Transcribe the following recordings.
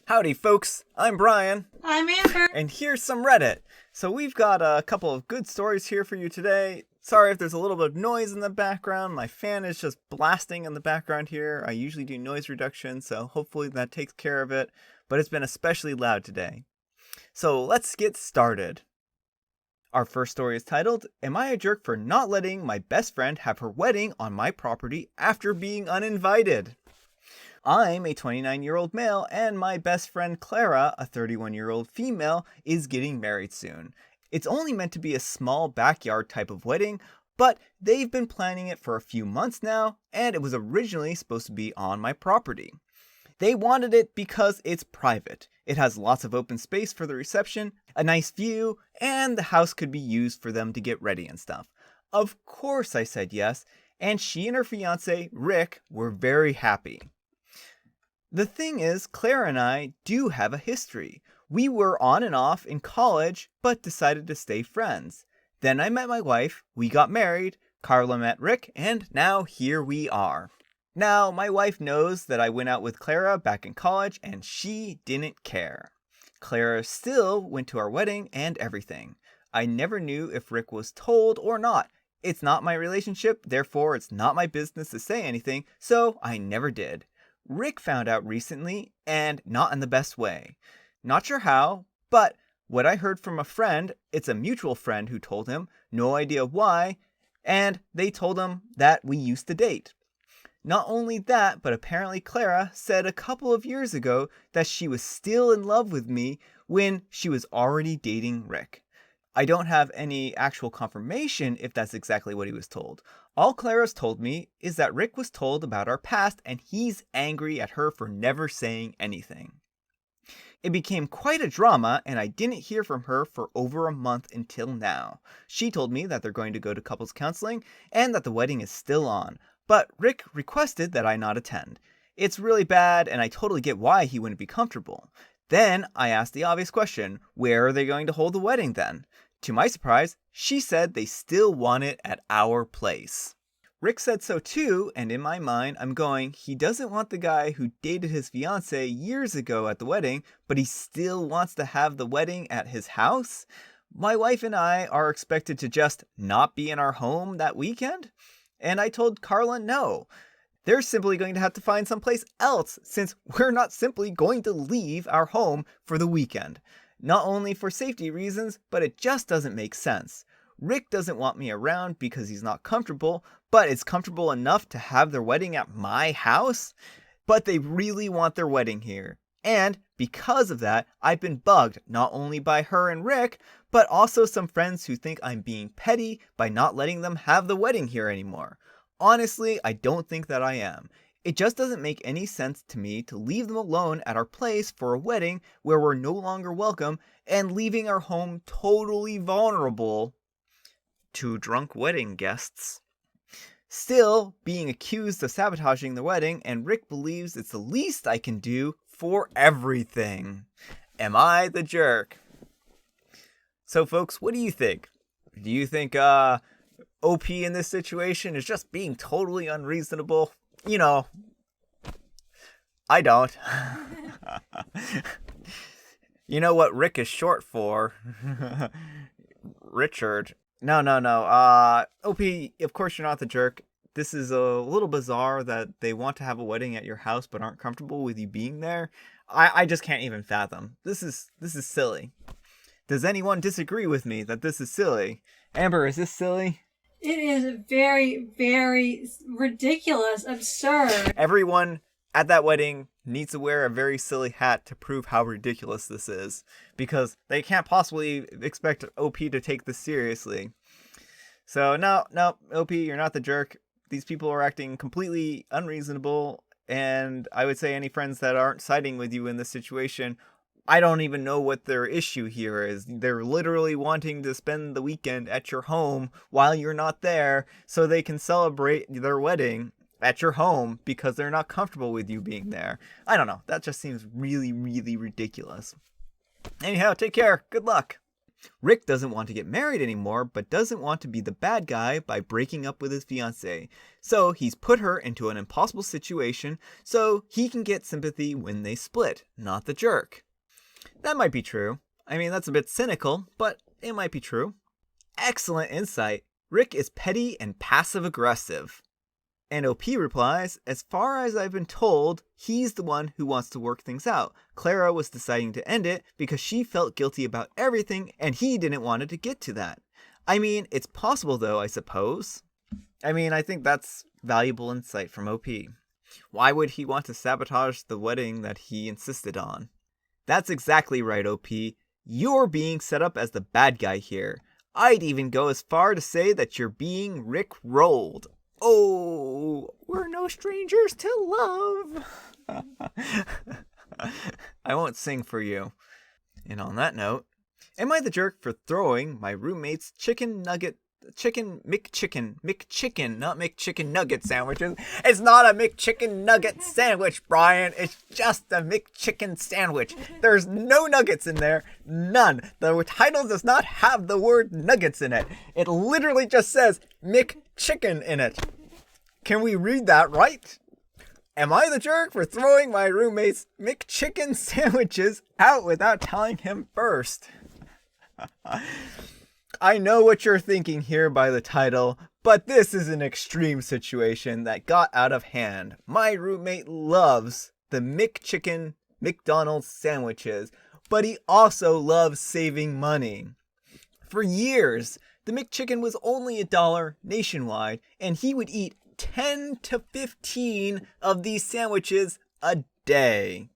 Howdy folks, I'm Brian. I'm Amber. And here's some Reddit. So we've got a couple of good stories here for you today. Sorry if there's a little bit of noise in the background. My fan is just blasting in the background here. I usually do noise reduction, so hopefully that takes care of it. But it's been especially loud today. So let's get started. Our first story is titled, Am I a Jerk for Not Letting My Best Friend Have Her Wedding on My Property After Being Uninvited? I'm a 29-year-old male, and my best friend Clara, a 31-year-old female, is getting married soon. It's only meant to be a small backyard type of wedding, but they've been planning it for a few months now, and it was originally supposed to be on my property. They wanted it because it's private. It has lots of open space for the reception, a nice view, and the house could be used for them to get ready and stuff. Of course I said yes, and she and her fiancé, Rick, were very happy. The thing is, Claire and I do have a history. We were on and off in college, but decided to stay friends. Then I met my wife, we got married, Carla met Rick, and now here we are. Now, my wife knows that I went out with Clara back in college, and she didn't care. Clara still went to our wedding and everything. I never knew if Rick was told or not. It's not my relationship, therefore it's not my business to say anything, so I never did. Rick found out recently, and not in the best way. Not sure how, but what I heard from a friend, it's a mutual friend who told him, no idea why, and they told him that we used to date. Not only that, but apparently Clara said a couple of years ago that she was still in love with me when she was already dating Rick. I don't have any actual confirmation if that's exactly what he was told. All Clara's told me is that Rick was told about our past and he's angry at her for never saying anything. It became quite a drama and I didn't hear from her for over a month until now. She told me that they're going to go to couples counseling and that the wedding is still on, but Rick requested that I not attend. It's really bad and I totally get why he wouldn't be comfortable. Then I asked the obvious question, where are they going to hold the wedding then? To my surprise, she said they still want it at our place. Rick said so too, and in my mind, I'm going, he doesn't want the guy who dated his fiancée years ago at the wedding, but he still wants to have the wedding at his house? My wife and I are expected to just not be in our home that weekend? And I told Carla no. They're simply going to have to find someplace else since we're not simply going to leave our home for the weekend. Not only for safety reasons, but it just doesn't make sense. Rick doesn't want me around because he's not comfortable, but it's comfortable enough to have their wedding at my house? But they really want their wedding here. And because of that, I've been bugged not only by her and Rick, but also some friends who think I'm being petty by not letting them have the wedding here anymore. Honestly, I don't think that I am. It just doesn't make any sense to me to leave them alone at our place for a wedding where we're no longer welcome and leaving our home totally vulnerable to drunk wedding guests. Still, being accused of sabotaging the wedding, and Rick believes it's the least I can do for everything. Am I the jerk? So folks, what do you think? Do you think OP in this situation is just being totally unreasonable? You know, I don't. You know what Rick is short for? Richard. No. OP, of course you're not the jerk. This is a little bizarre that they want to have a wedding at your house but aren't comfortable with you being there. I just can't even fathom. This is silly. Does anyone disagree with me that this is silly? Amber, is this silly? It is very, very ridiculous, absurd. Everyone at that wedding needs to wear a very silly hat to prove how ridiculous this is, because they can't possibly expect OP to take this seriously. So no, OP, you're not the jerk. These people are acting completely unreasonable, and I would say any friends that aren't siding with you in this situation, I don't even know what their issue here is. They're literally wanting to spend the weekend at your home while you're not there so they can celebrate their wedding at your home because they're not comfortable with you being there. I don't know. That just seems really, really ridiculous. Anyhow, take care. Good luck. Rick doesn't want to get married anymore, but doesn't want to be the bad guy by breaking up with his fiancée. So he's put her into an impossible situation so he can get sympathy when they split, not the jerk. That might be true. I mean, that's a bit cynical, but it might be true. Excellent insight. Rick is petty and passive-aggressive. And OP replies, as far as I've been told, he's the one who wants to work things out. Clara was deciding to end it because she felt guilty about everything and he didn't want it to get to that. I mean, it's possible though, I suppose. I think that's valuable insight from OP. Why would he want to sabotage the wedding that he insisted on? That's exactly right, OP. You're being set up as the bad guy here. I'd even go as far to say that you're being Rick-rolled. Oh, we're no strangers to love. I won't sing for you. And on that note, am I the jerk for throwing my roommate's McChicken, not McChicken nugget sandwiches? It's not a McChicken nugget sandwich, Brian. It's just a McChicken sandwich. There's no nuggets in there. None. The title does not have the word nuggets in it. It literally just says McChicken in it. Can we read that right? Am I the jerk for throwing my roommate's McChicken sandwiches out without telling him first? I know what you're thinking here by the title, but this is an extreme situation that got out of hand. My roommate loves the McChicken McDonald's sandwiches, but he also loves saving money. For years, the McChicken was only $1 nationwide, and he would eat 10 to 15 of these sandwiches a day.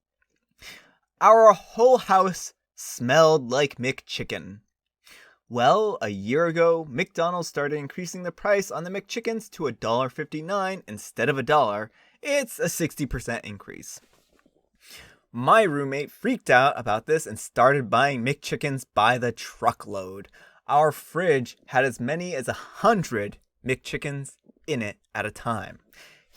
Our whole house smelled like McChicken. Well, a year ago, McDonald's started increasing the price on the McChickens to $1.59 instead of $1. It's a 60% increase. My roommate freaked out about this and started buying McChickens by the truckload. Our fridge had as many as 100 McChickens in it at a time.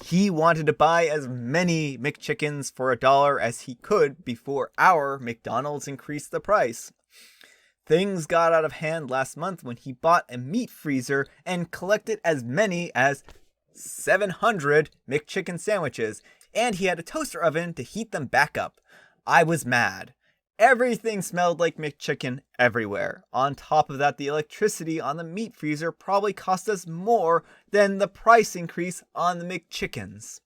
He wanted to buy as many McChickens for $1 as he could before our McDonald's increased the price. Things got out of hand last month when he bought a meat freezer and collected as many as 700 McChicken sandwiches, and he had a toaster oven to heat them back up. I was mad. Everything smelled like McChicken everywhere. On top of that, the electricity on the meat freezer probably cost us more than the price increase on the McChickens.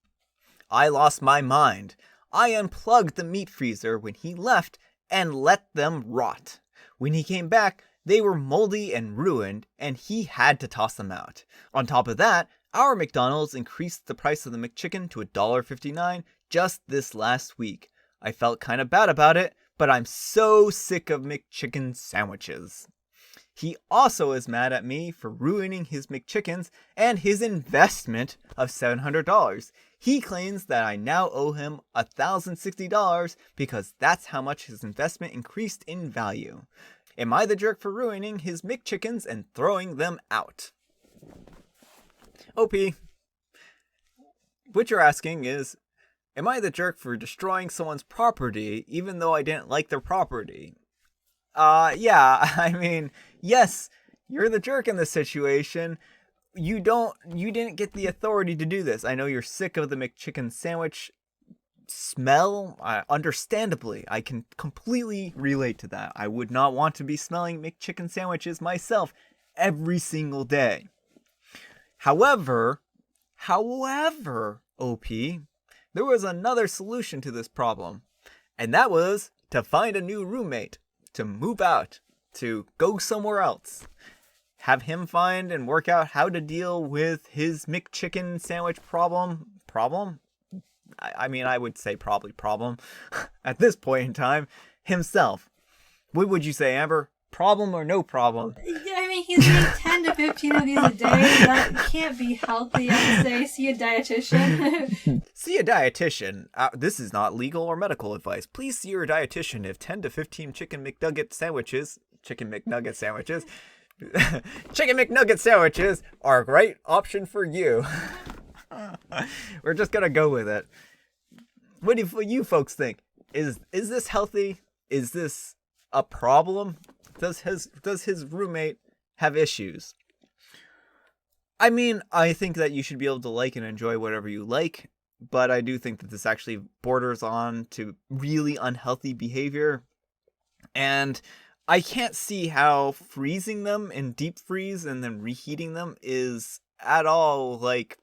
I lost my mind. I unplugged the meat freezer when he left and let them rot. When he came back, they were moldy and ruined, and he had to toss them out. On top of that, our McDonald's increased the price of the McChicken to $1.59 just this last week. I felt kind of bad about it, but I'm so sick of McChicken sandwiches. He also is mad at me for ruining his McChickens and his investment of $700. He claims that I now owe him $1,060 because that's how much his investment increased in value. Am I the jerk for ruining his McChickens and throwing them out? OP, what you're asking is, am I the jerk for destroying someone's property even though I didn't like their property? Yes, you're the jerk in this situation. You didn't get the authority to do this. I know you're sick of the McChicken sandwich smell. Understandably, I can completely relate to that. I would not want to be smelling McChicken sandwiches myself every single day. However, OP, there was another solution to this problem, and that was to find a new roommate, to move out, to go somewhere else. Have him find and work out how to deal with his McChicken sandwich problem. I would say probably problem at this point in time himself. What would you say, Amber? Problem or no problem? He's eating 10 to 15 of these a day. That can't be healthy, I would say. See a dietitian. See a dietitian. This is not legal or medical advice. Please see your dietitian if 10 to 15 chicken McNugget sandwiches are a great option for you. We're just gonna go with it. What do you folks think? Is this healthy? Is this a problem? Does his roommate have issues? I mean, I think that you should be able to like and enjoy whatever you like, but I do think that this actually borders on to really unhealthy behavior. And I can't see how freezing them in deep freeze and then reheating them is at all, like,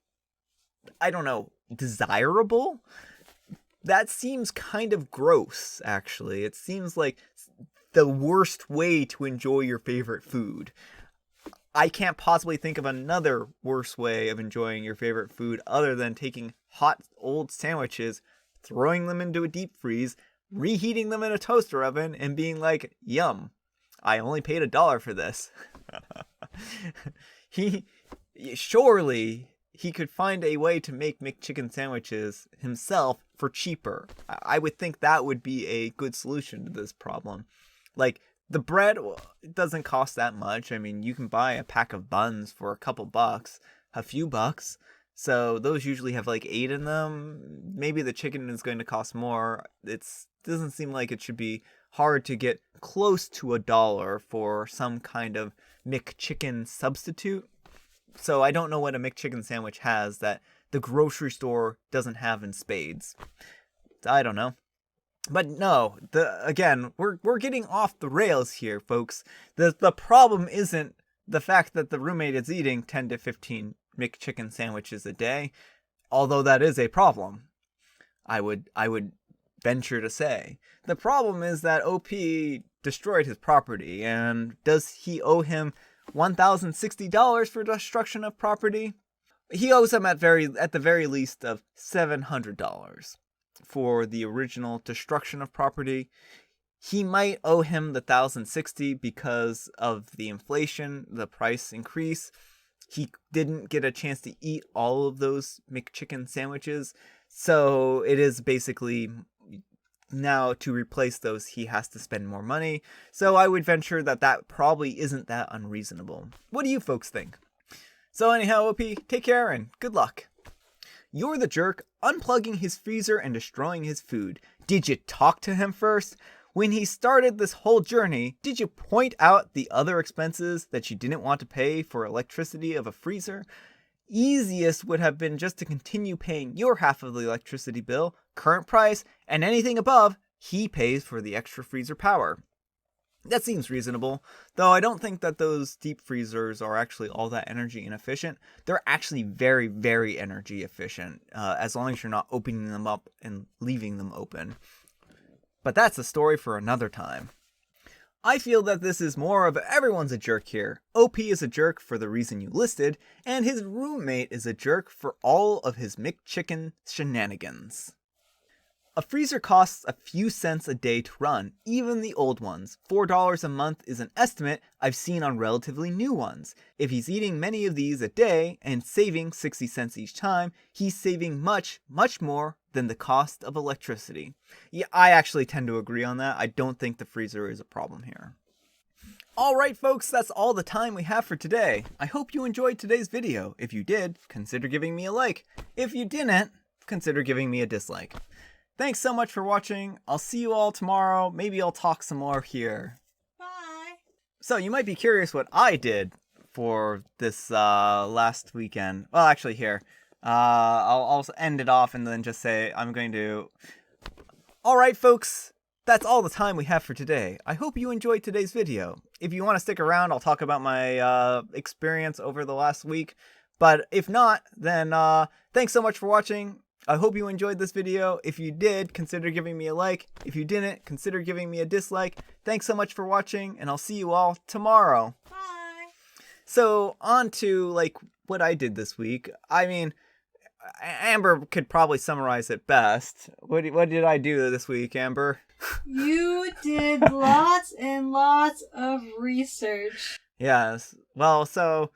I don't know, desirable. That seems kind of gross, actually. It seems like the worst way to enjoy your favorite food. I can't possibly think of another worse way of enjoying your favorite food other than taking hot old sandwiches, throwing them into a deep freeze, reheating them in a toaster oven, and being like, yum, I only paid $1 for this. Surely he could find a way to make McChicken sandwiches himself for cheaper. I would think that would be a good solution to this problem. Like, the bread doesn't cost that much. I mean, you can buy a pack of buns for a couple bucks, a few bucks. So those usually have like 8 in them. Maybe the chicken is going to cost more. It doesn't seem like it should be hard to get close to $1 for some kind of McChicken substitute. So I don't know what a McChicken sandwich has that the grocery store doesn't have in spades. I don't know. But no, again, we're getting off the rails here, folks. The problem isn't the fact that the roommate is eating 10 to 15 McChicken sandwiches a day, although that is a problem. I would venture to say. The problem is that OP destroyed his property, and does he owe him $1,060 for destruction of property? He owes him at the very least of $700 for the original destruction of property. He might owe him the $1,060 because of the inflation, the price increase. He didn't get a chance to eat all of those McChicken sandwiches, so it is basically now to replace those he has to spend more money. So I would venture that probably isn't that unreasonable. What do you folks think? So anyhow, OP, take care and good luck. You're the jerk unplugging his freezer and destroying his food. Did you talk to him first? When he started this whole journey, did you point out the other expenses that you didn't want to pay for electricity of a freezer? Easiest would have been just to continue paying your half of the electricity bill, current price, and anything above, he pays for the extra freezer power. That seems reasonable, though I don't think that those deep freezers are actually all that energy inefficient. They're actually very, very energy efficient, as long as you're not opening them up and leaving them open. But that's a story for another time. I feel that this is more of everyone's a jerk here. OP is a jerk for the reason you listed, and his roommate is a jerk for all of his McChicken shenanigans. A freezer costs a few cents a day to run, even the old ones. $4 a month is an estimate I've seen on relatively new ones. If he's eating many of these a day and saving 60 cents each time, he's saving much, much more than the cost of electricity. Yeah, I actually tend to agree on that. I don't think the freezer is a problem here. Alright folks, that's all the time we have for today. I hope you enjoyed today's video. If you did, consider giving me a like. If you didn't, consider giving me a dislike. Thanks so much for watching. I'll see you all tomorrow. Maybe I'll talk some more here. Bye. So you might be curious what I did for this last weekend. Well, actually here. I'll end it off and then just say I'm going to... Alright folks, that's all the time we have for today. I hope you enjoyed today's video. If you want to stick around, I'll talk about my experience over the last week. But if not, then thanks so much for watching. I hope you enjoyed this video. If you did, consider giving me a like. If you didn't, consider giving me a dislike. Thanks so much for watching, and I'll see you all tomorrow. Bye. So, on to, like, what I did this week. I mean, Amber could probably summarize it best. What did I do this week, Amber? You did lots and lots of research. Yes. Well, so...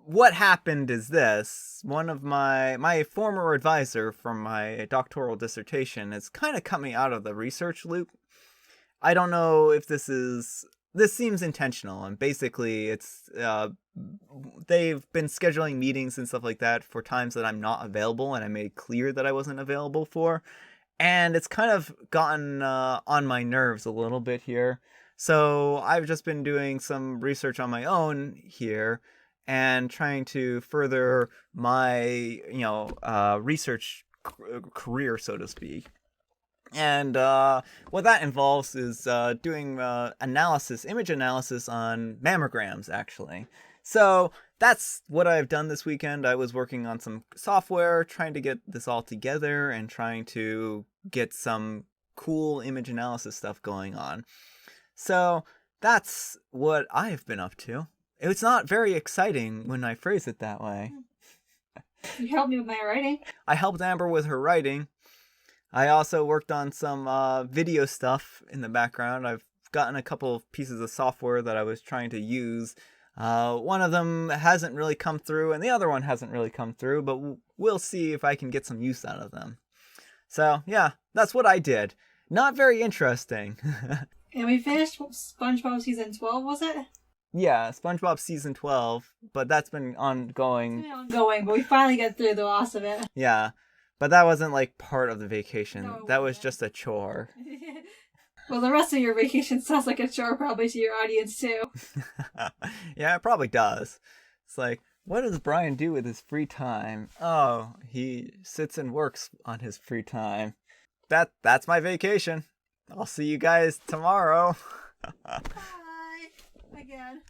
what happened is this. One of my former advisor from my doctoral dissertation has kind of cut me out of the research loop. I don't know if this seems intentional, and basically it's they've been scheduling meetings and stuff like that for times that I'm not available, and I made clear that I wasn't available for, and it's kind of gotten on my nerves a little bit here. So I've just been doing some research on my own here and trying to further my, research career, so to speak. And what that involves is doing image analysis on mammograms, actually. So that's what I've done this weekend. I was working on some software, trying to get this all together and trying to get some cool image analysis stuff going on. So that's what I've been up to. It's not very exciting when I phrase it that way. You helped me with my writing. I helped Amber with her writing. I also worked on some video stuff in the background. I've gotten a couple of pieces of software that I was trying to use. One of them hasn't really come through, and the other one hasn't really come through, but we'll see if I can get some use out of them. So, yeah, that's what I did. Not very interesting. And we finished SpongeBob Season 12, was it? Yeah, SpongeBob Season 12, but that's been ongoing. It's been ongoing, but we finally got through the last of it. Yeah, but that wasn't like part of the vacation. No, it that was wasn't. just a chore. Well, the rest of your vacation sounds like a chore probably to your audience, too. Yeah, it probably does. It's like, what does Brian do with his free time? Oh, he sits and works on his free time. That's my vacation. I'll see you guys tomorrow. Bye. Again.